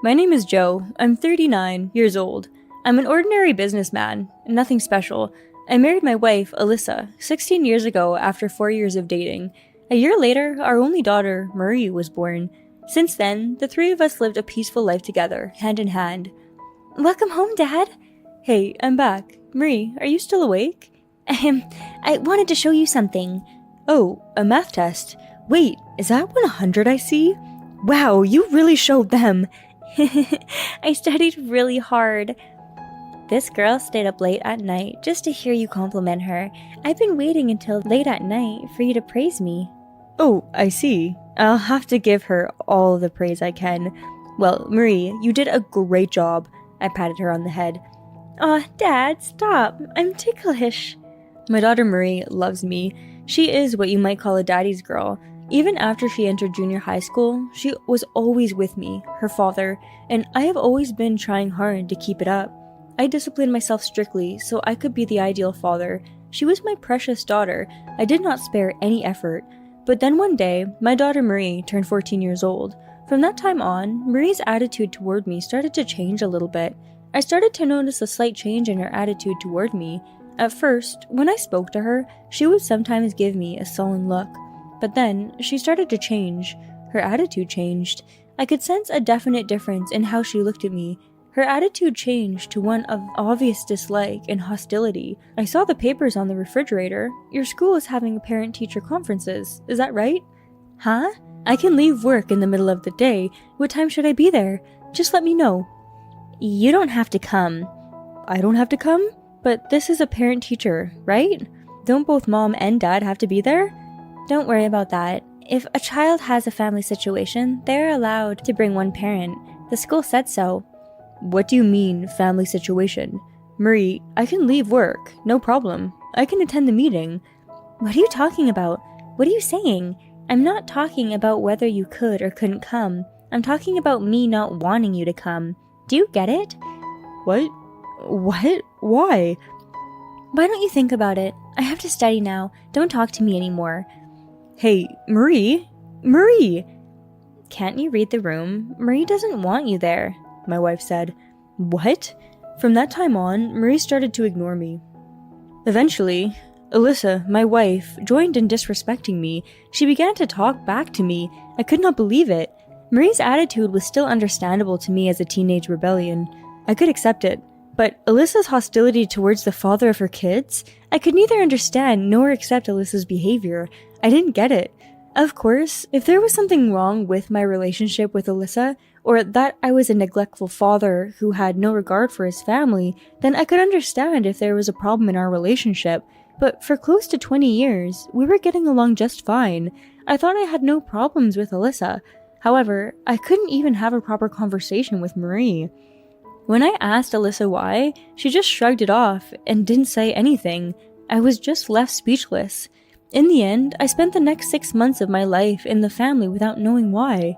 My name is Joe. I'm 39 years old. I'm an ordinary businessman, nothing special. I married my wife, Alyssa, 16 years ago after 4 years of dating. A year later, our only daughter, Marie, was born. Since then, the three of us lived a peaceful life together, hand in hand. Welcome home, Dad. Hey, I'm back. Marie, are you still awake? I wanted to show you something. Oh, a math test. Wait, is that 100 I see? Wow, you really showed them. I studied really hard. This girl stayed up late at night just to hear you compliment her. I've been waiting until late at night for you to praise me. Oh, I see. I'll have to give her all the praise I can. Well, Marie, you did a great job. I patted her on the head. Aw, Dad, stop. I'm ticklish. My daughter Marie loves me. She is what you might call a daddy's girl. Even after she entered junior high school, she was always with me, her father, and I have always been trying hard to keep it up. I disciplined myself strictly so I could be the ideal father. She was my precious daughter. I did not spare any effort. But then one day, my daughter Marie turned 14 years old. From that time on, Marie's attitude toward me started to change a little bit. I started to notice a slight change in her attitude toward me. At first, when I spoke to her, she would sometimes give me a sullen look. But then, she started to change. Her attitude changed. I could sense a definite difference in how she looked at me. Her attitude changed to one of obvious dislike and hostility. I saw the papers on the refrigerator. Your school is having parent-teacher conferences, is that right? Huh? I can leave work in the middle of the day. What time should I be there? Just let me know. You don't have to come. I don't have to come? But this is a parent-teacher, right? Don't both mom and dad have to be there? Don't worry about that. If a child has a family situation, they're allowed to bring one parent. The school said so. What do you mean, family situation? Marie, I can leave work, no problem. I can attend the meeting. What are you talking about? What are you saying? I'm not talking about whether you could or couldn't come. I'm talking about me not wanting you to come. Do you get it? What? What? Why? Why don't you think about it? I have to study now. Don't talk to me anymore. Hey, Marie? Marie! Can't you read the room? Marie doesn't want you there, my wife said. What? From that time on, Marie started to ignore me. Eventually, Alyssa, my wife, joined in disrespecting me. She began to talk back to me. I could not believe it. Marie's attitude was still understandable to me as a teenage rebellion. I could accept it. But Alyssa's hostility towards the father of her kids? I could neither understand nor accept Alyssa's behavior. I didn't get it. Of course, if there was something wrong with my relationship with Alyssa, or that I was a neglectful father who had no regard for his family, then I could understand if there was a problem in our relationship. But for close to 20 years, we were getting along just fine. I thought I had no problems with Alyssa. However, I couldn't even have a proper conversation with Marie. When I asked Alyssa why, she just shrugged it off and didn't say anything. I was just left speechless. In the end, I spent the next 6 months of my life in the family without knowing why.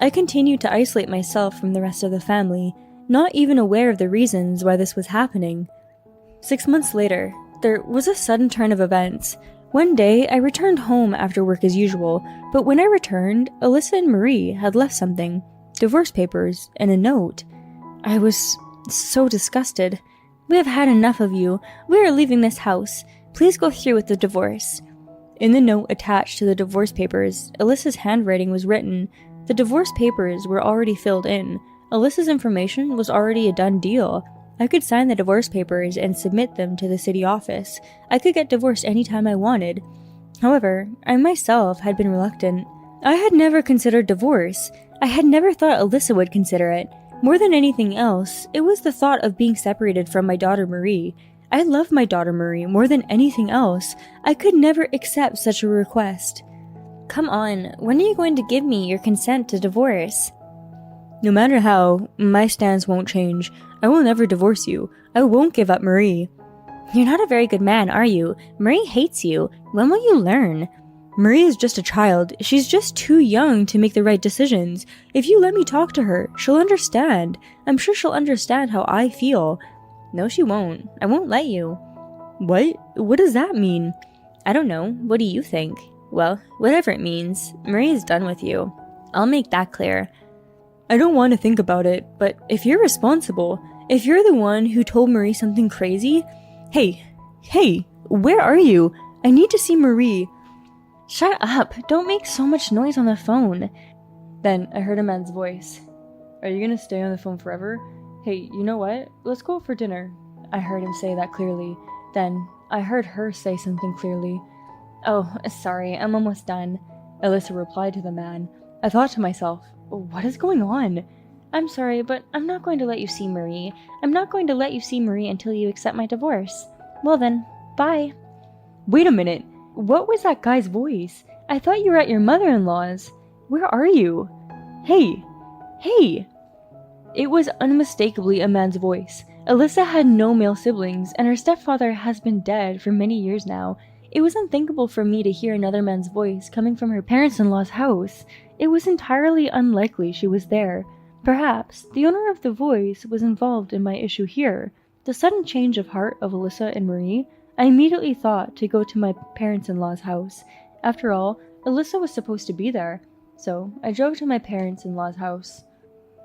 I continued to isolate myself from the rest of the family, not even aware of the reasons why this was happening. 6 months later, there was a sudden turn of events. One day, I returned home after work as usual, but when I returned, Alyssa and Marie had left something. Divorce papers and a note. I was so disgusted. We have had enough of you. We are leaving this house. Please go through with the divorce. In the note attached to the divorce papers, Alyssa's handwriting was written. The divorce papers were already filled in. Alyssa's information was already a done deal. I could sign the divorce papers and submit them to the city office. I could get divorced anytime I wanted. However, I myself had been reluctant. I had never considered divorce. I had never thought Alyssa would consider it. More than anything else, it was the thought of being separated from my daughter Marie. I love my daughter Marie more than anything else. I could never accept such a request. Come on, when are you going to give me your consent to divorce? No matter how, my stance won't change. I will never divorce you. I won't give up Marie. You're not a very good man, are you? Marie hates you. When will you learn? Marie is just a child. She's just too young to make the right decisions. If you let me talk to her, she'll understand. I'm sure she'll understand how I feel. No, she won't. I won't let you. What? What does that mean? I don't know. What do you think? Well, whatever it means, Marie is done with you. I'll make that clear. I don't want to think about it, but if you're responsible, if you're the one who told Marie something crazy, hey, where are you? I need to see Marie. Shut up, don't make so much noise on the phone. Then I heard a man's voice. Are you gonna stay on the phone forever? Hey, you know what? Let's go out for dinner. I heard him say that clearly. Then I heard her say something clearly. Oh, sorry, I'm almost done. Alyssa replied to the man. I thought to myself, what is going on? I'm sorry, but I'm not going to let you see Marie. I'm not going to let you see Marie until you accept my divorce. Well then, bye. Wait a minute. What was that guy's voice? I thought you were at your mother-in-law's. Where are you? Hey! It was unmistakably a man's voice. Alyssa had no male siblings, and her stepfather has been dead for many years now. It was unthinkable for me to hear another man's voice coming from her parents-in-law's house. It was entirely unlikely she was there. Perhaps the owner of the voice was involved in my issue here. The sudden change of heart of Alyssa and Marie, I immediately thought to go to my parents-in-law's house. After all, Alyssa was supposed to be there, so I drove to my parents-in-law's house.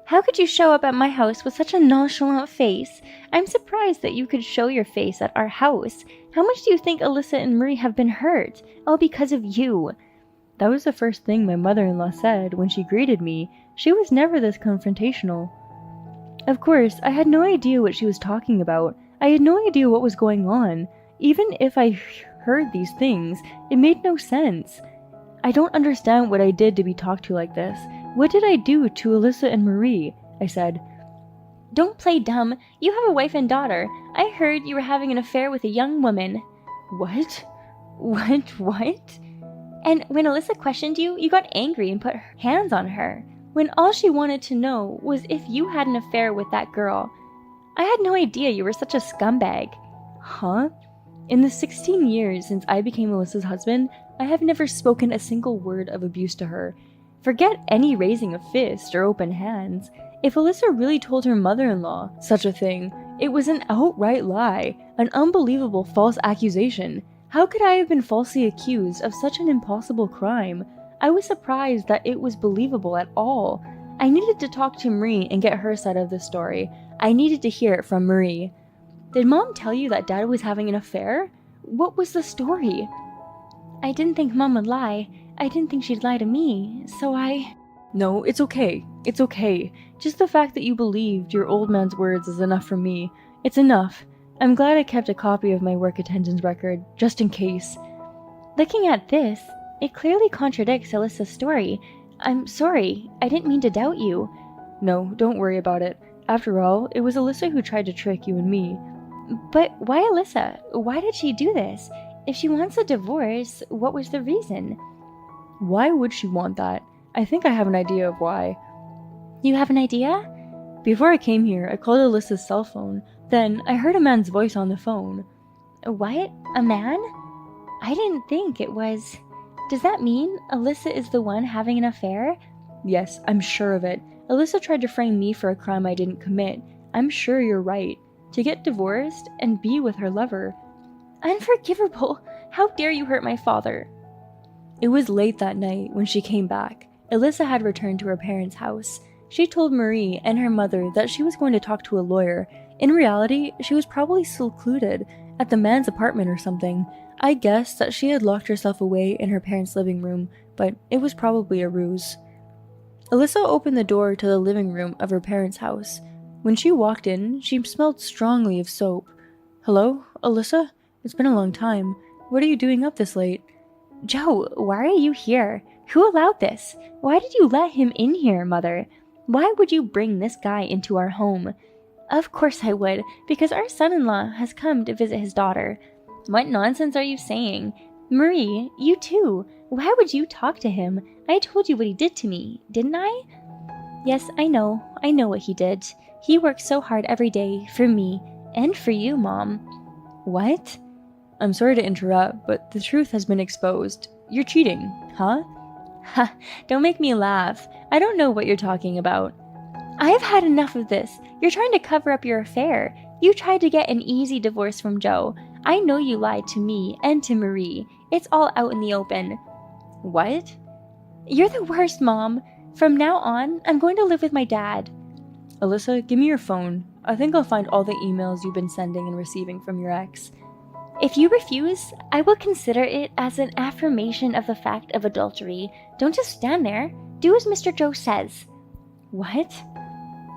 How could you show up at my house with such a nonchalant face? I'm surprised that you could show your face at our house. How much do you think Alyssa and Marie have been hurt? All because of you. That was the first thing my mother-in-law said when she greeted me. She was never this confrontational. Of course, I had no idea what she was talking about. I had no idea what was going on. Even if I heard these things, it made no sense. I don't understand what I did to be talked to like this. What did I do to Alyssa and Marie? I said. Don't play dumb. You have a wife and daughter. I heard you were having an affair with a young woman. What? And when Alyssa questioned you, you got angry and put hands on her, when all she wanted to know was if you had an affair with that girl. I had no idea you were such a scumbag. Huh? In the 16 years since I became Alyssa's husband, I have never spoken a single word of abuse to her. Forget any raising a fist or open hands. If Alyssa really told her mother-in-law such a thing, it was an outright lie, an unbelievable false accusation. How could I have been falsely accused of such an impossible crime? I was surprised that it was believable at all. I needed to talk to Marie and get her side of the story. I needed to hear it from Marie. Did Mom tell you that Dad was having an affair? What was the story? I didn't think Mom would lie. I didn't think she'd lie to me, so I... No, it's okay. It's okay. Just the fact that you believed your old man's words is enough for me. It's enough. I'm glad I kept a copy of my work attendance record, just in case. Looking at this, it clearly contradicts Alyssa's story. I'm sorry. I didn't mean to doubt you. No, don't worry about it. After all, it was Alyssa who tried to trick you and me. But why Alyssa? Why did she do this? If she wants a divorce, what was the reason? Why would she want that? I think I have an idea of why. You have an idea? Before I came here, I called Alyssa's cell phone. Then I heard a man's voice on the phone. What? A man? I didn't think it was... Does that mean Alyssa is the one having an affair? Yes, I'm sure of it. Alyssa tried to frame me for a crime I didn't commit. I'm sure you're right. To get divorced and be with her lover. Unforgivable! How dare you hurt my father? It was late that night when she came back. Alyssa had returned to her parents' house. She told Marie and her mother that she was going to talk to a lawyer. In reality, she was probably secluded at the man's apartment or something. I guessed that she had locked herself away in her parents' living room, but it was probably a ruse. Alyssa opened the door to the living room of her parents' house. When she walked in, she smelled strongly of soap. Hello, Alyssa? It's been a long time. What are you doing up this late? Joe, why are you here? Who allowed this? Why did you let him in here, Mother? Why would you bring this guy into our home? Of course I would, because our son-in-law has come to visit his daughter. What nonsense are you saying? Marie, you too. Why would you talk to him? I told you what he did to me, didn't I? Yes, I know. I know what he did. He works so hard every day for me and for you, Mom. What? I'm sorry to interrupt, but the truth has been exposed. You're cheating, huh? Ha, don't make me laugh. I don't know what you're talking about. I've had enough of this. You're trying to cover up your affair. You tried to get an easy divorce from Joe. I know you lied to me and to Marie. It's all out in the open. What? You're the worst, Mom. From now on, I'm going to live with my dad. Alyssa, give me your phone. I think I'll find all the emails you've been sending and receiving from your ex. If you refuse, I will consider it as an affirmation of the fact of adultery. Don't just stand there. Do as Mr. Joe says. What?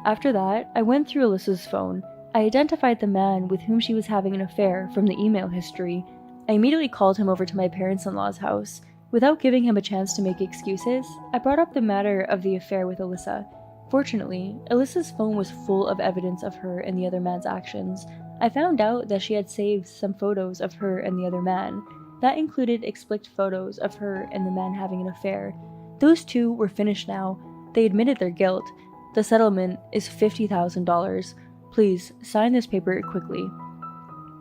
After that, I went through Alyssa's phone. I identified the man with whom she was having an affair from the email history. I immediately called him over to my parents-in-law's house. Without giving him a chance to make excuses, I brought up the matter of the affair with Alyssa. Fortunately, Alyssa's phone was full of evidence of her and the other man's actions. I found out that she had saved some photos of her and the other man. That included explicit photos of her and the man having an affair. Those two were finished now. They admitted their guilt. The settlement is $50,000. Please, sign this paper quickly.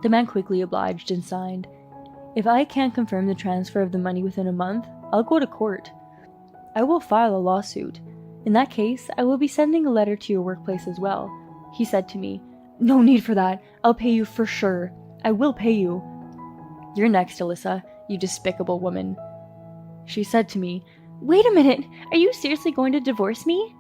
The man quickly obliged and signed. If I can't confirm the transfer of the money within a month, I'll go to court. I will file a lawsuit. In that case, I will be sending a letter to your workplace as well. He said to me, No need for that. I'll pay you for sure. I will pay you. You're next, Alyssa, you despicable woman. She said to me, Wait a minute. Are you seriously going to divorce me?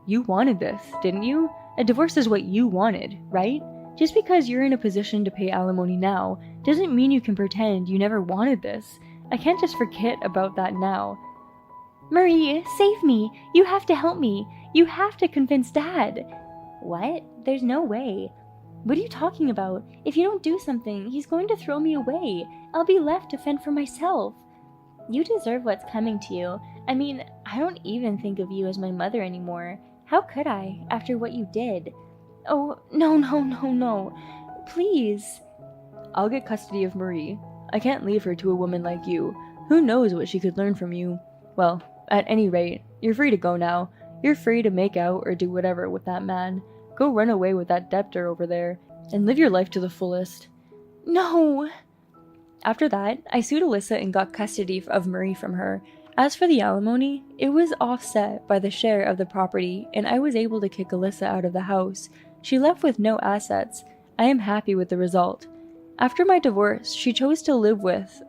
You wanted this, didn't you? A divorce is what you wanted, right? Just because you're in a position to pay alimony now doesn't mean you can pretend you never wanted this. I can't just forget about that now. Marie, save me. You have to help me. You have to convince Dad. What? There's no way. What are you talking about? If you don't do something, he's going to throw me away. I'll be left to fend for myself. You deserve what's coming to you. I mean, I don't even think of you as my mother anymore. How could I, after what you did? Oh, no. Please. I'll get custody of Marie. I can't leave her to a woman like you. Who knows what she could learn from you? Well, at any rate, you're free to go now. You're free to make out or do whatever with that man. Go run away with that debtor over there, and live your life to the fullest. No! After that, I sued Alyssa and got custody of Marie from her. As for the alimony, it was offset by the share of the property, and I was able to kick Alyssa out of the house. She left with no assets. I am happy with the result. After my divorce, she chose to live with.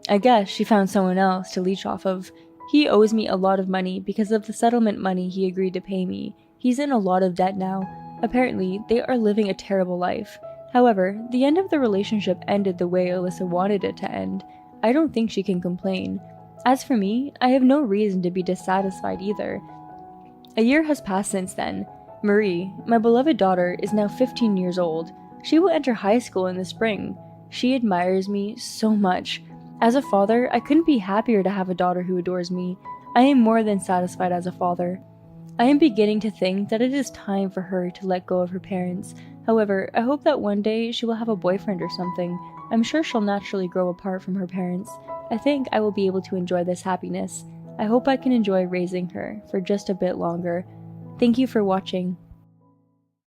I guess she found someone else to leech off of. He owes me a lot of money because of the settlement money he agreed to pay me. He's in a lot of debt now. Apparently, they are living a terrible life. However, the end of the relationship ended the way Alyssa wanted it to end. I don't think she can complain. As for me, I have no reason to be dissatisfied either. A year has passed since then. Marie, my beloved daughter, is now 15 years old. She will enter high school in the spring. She admires me so much. As a father, I couldn't be happier to have a daughter who adores me. I am more than satisfied as a father. I am beginning to think that it is time for her to let go of her parents. However, I hope that one day she will have a boyfriend or something. I'm sure she'll naturally grow apart from her parents. I think I will be able to enjoy this happiness. I hope I can enjoy raising her for just a bit longer. Thank you for watching.